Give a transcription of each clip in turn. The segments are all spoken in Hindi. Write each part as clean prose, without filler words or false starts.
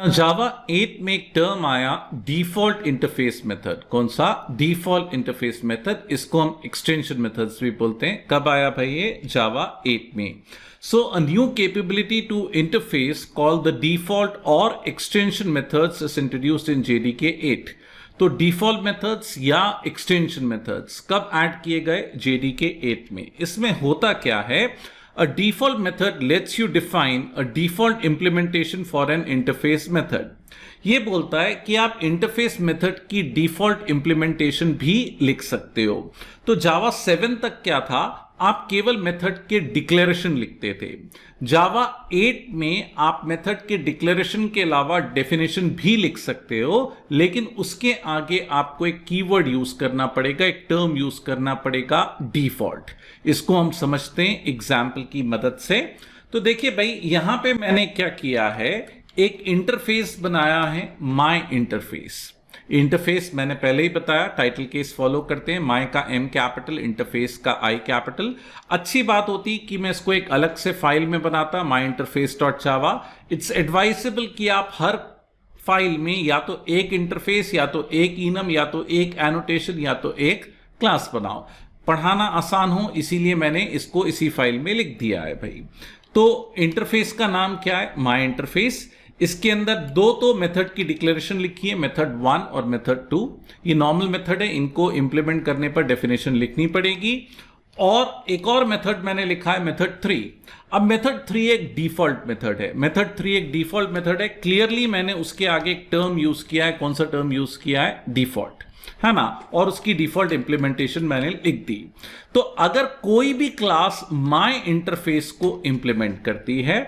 जावा 8 में एक टर्म आया डिफॉल्ट इंटरफेस मेथड। कौन सा? Default interface method. इसको हम एक्सटेंशन मेथड्स भी बोलते हैं। कब आया भाई ये? जावा 8 में। So a new capability to interface called the default और extension methods is introduced in JDK 8। तो डिफॉल्ट मेथड्स या एक्सटेंशन मेथड्स कब ऐड किए गए? जेडीके 8 में। इसमें होता क्या है? A default method lets you define a default implementation for an interface method. ये बोलता है कि आप इंटरफेस मेथड की डिफॉल्ट इंप्लीमेंटेशन भी लिख सकते हो। तो जावा 7 तक क्या था? आप केवल मेथड के डिक्लेरेशन लिखते थे। जावा 8 में आप मेथड के डिक्लेरेशन के अलावा डेफिनेशन भी लिख सकते हो, लेकिन उसके आगे आपको एक कीवर्ड यूज करना पड़ेगा, एक टर्म यूज करना पड़ेगा, डिफॉल्ट। इसको हम समझते हैं एग्जाम्पल की मदद से। तो देखिए भाई, यहां पे मैंने क्या किया है, एक इंटरफेस बनाया है, माय इंटरफेस। इंटरफेस मैंने पहले ही बताया, टाइटल केस फॉलो करते हैं। माय का M कैपिटल, इंटरफेस का I कैपिटल। अच्छी बात होती कि मैं इसको एक अलग से फाइल में बनाता, my interface dot Java. It's advisable कि आप हर फाइल में या तो एक इंटरफेस, या तो एक इनम, या तो एक एनोटेशन, या तो एक क्लास बनाओ। पढ़ाना आसान हो इसीलिए मैंने इसको इसी फाइल में लिख दिया है भाई। तो इंटरफेस का नाम क्या है? माई इंटरफेस। इसके अंदर दो तो मेथड की डिक्लेरेशन लिखी है, मेथड 1 और मेथड 2। ये नॉर्मल मेथड है, इनको इंप्लीमेंट करने पर डेफिनेशन लिखनी पड़ेगी। और एक और मेथड मैंने लिखा है, मेथड 3। अब मेथड 3 एक डिफॉल्ट मेथड है। मेथड 3 एक डिफॉल्ट मेथड है। क्लियरली मैंने उसके आगे एक टर्म यूज किया है। कौन सा टर्म यूज किया है? डिफॉल्ट, है ना। और उसकी डिफॉल्ट इंप्लीमेंटेशन मैंने लिख दी। तो अगर कोई भी क्लास माय इंटरफेस को इंप्लीमेंट करती है,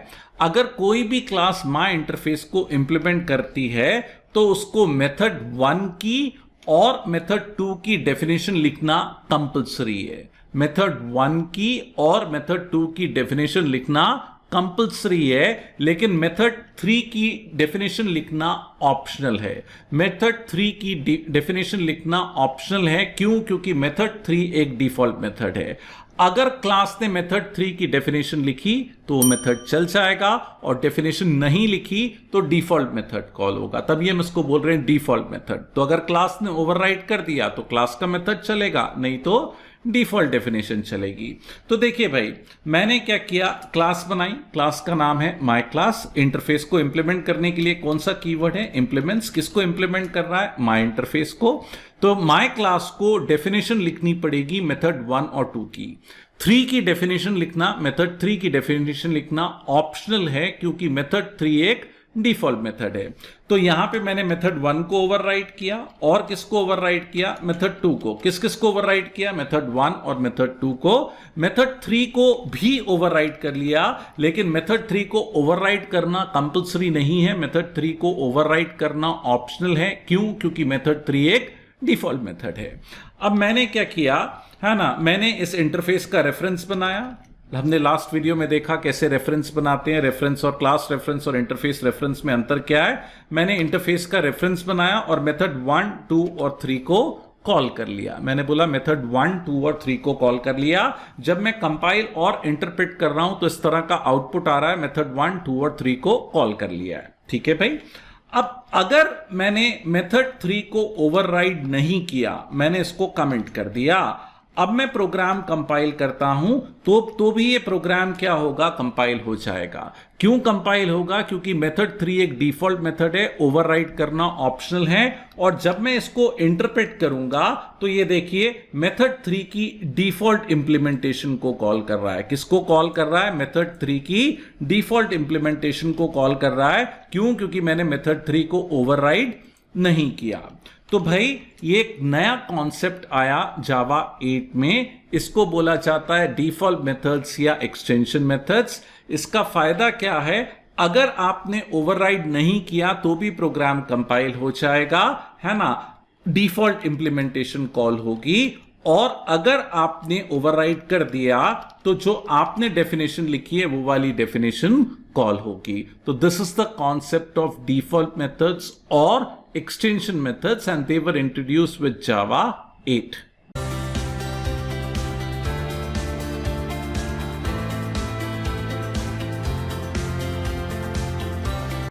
अगर कोई भी क्लास माय इंटरफेस को इंप्लीमेंट करती है, तो उसको मेथड 1 की और मेथड 2 की डेफिनेशन लिखना कंपलसरी है। मेथड 1 की और मेथड 2 की डेफिनेशन लिखना कंपलसरी है, लेकिन मेथड 3 की डेफिनेशन लिखना ऑप्शनल है। मेथड 3 की डेफिनेशन लिखना ऑप्शनल है। क्यों? क्योंकि मेथड 3 एक डिफॉल्ट मेथड है। अगर क्लास ने मेथड 3 की डेफिनेशन लिखी तो मेथड चल जाएगा, और डेफिनेशन नहीं लिखी तो डिफॉल्ट मेथड कॉल होगा। तब ये हम इसको बोल रहे हैं डिफॉल्ट मेथड। तो अगर क्लास ने ओवरराइड कर दिया तो क्लास का मेथड चलेगा, नहीं तो डिफॉल्ट डेफिनेशन चलेगी। तो देखिए भाई, मैंने क्या किया, क्लास बनाई। क्लास का नाम है माय क्लास। इंटरफेस को इंप्लीमेंट करने के लिए कौन सा कीवर्ड है? इंप्लीमेंट्स। किसको इंप्लीमेंट कर रहा है? माय इंटरफेस को। तो माय क्लास को डेफिनेशन लिखनी पड़ेगी मेथड 1 और 2 की। 3 की डेफिनेशन लिखना, मेथड 3 की डेफिनेशन लिखना ऑप्शनल है, क्योंकि मेथड 3 एक डिफॉल्ट मेथड है। तो यहां पे मैंने मेथड 1 को ओवरराइड किया, और किसको ओवरराइड किया? मेथड 2 को। किस किस को ओवरराइड किया? मेथड 1 और मेथड 2 को। मेथड 3 को भी ओवरराइड कर लिया, लेकिन मेथड 3 को ओवरराइड करना कंपलसरी नहीं है। मेथड 3 को ओवरराइड करना ऑप्शनल है। क्यों? क्योंकि मेथड 3 एक डिफॉल्ट मेथड है। अब मैंने क्या किया, है ना, मैंने इस इंटरफेस का रेफरेंस बनाया। हमने लास्ट वीडियो में देखा कैसे रेफरेंस बनाते हैं। रेफरेंस और क्लास रेफरेंस और इंटरफेस रेफरेंस में अंतर क्या है। मैंने इंटरफेस का रेफरेंस बनाया और मेथड 1, 2 और 3 को कॉल कर लिया। मैंने बोला मेथड 1, 2 और 3 को कॉल कर लिया। जब मैं कंपाइल और इंटरप्रेट कर रहा हूं तो इस तरह का आउटपुट आ रहा है, मेथड 1, 2 और 3 को कॉल कर लिया है। ठीक है भाई। अब अगर मैंने मेथड 3 को ओवरराइड नहीं किया, मैंने इसको कमेंट कर दिया, अब मैं प्रोग्राम कंपाइल करता हूं तो भी ये प्रोग्राम क्या होगा? कंपाइल हो जाएगा। क्यों कंपाइल होगा? क्योंकि मेथड 3 एक डिफॉल्ट मेथड है, ओवरराइड करना ऑप्शनल है। और जब मैं इसको इंटरप्रेट करूंगा तो ये देखिए, मेथड 3 की डिफॉल्ट इंप्लीमेंटेशन को कॉल कर रहा है। किसको कॉल कर रहा है? मेथड 3 की डिफॉल्ट इंप्लीमेंटेशन को कॉल कर रहा है। क्यों? क्योंकि मैंने मेथड 3 को ओवरराइड नहीं किया। तो भाई, ये एक नया कॉन्सेप्ट आया जावा 8 में। इसको बोला जाता है डिफॉल्ट मेथड्स या एक्सटेंशन मेथड्स। इसका फायदा क्या है? अगर आपने ओवरराइड नहीं किया तो भी प्रोग्राम कंपाइल हो जाएगा, है ना। डिफॉल्ट इंप्लीमेंटेशन कॉल होगी। और अगर आपने ओवरराइड कर दिया तो जो आपने डेफिनेशन लिखी है वो वाली डेफिनेशन कॉल होगी। तो this is the concept of default methods और extension methods, and they were introduced with Java 8.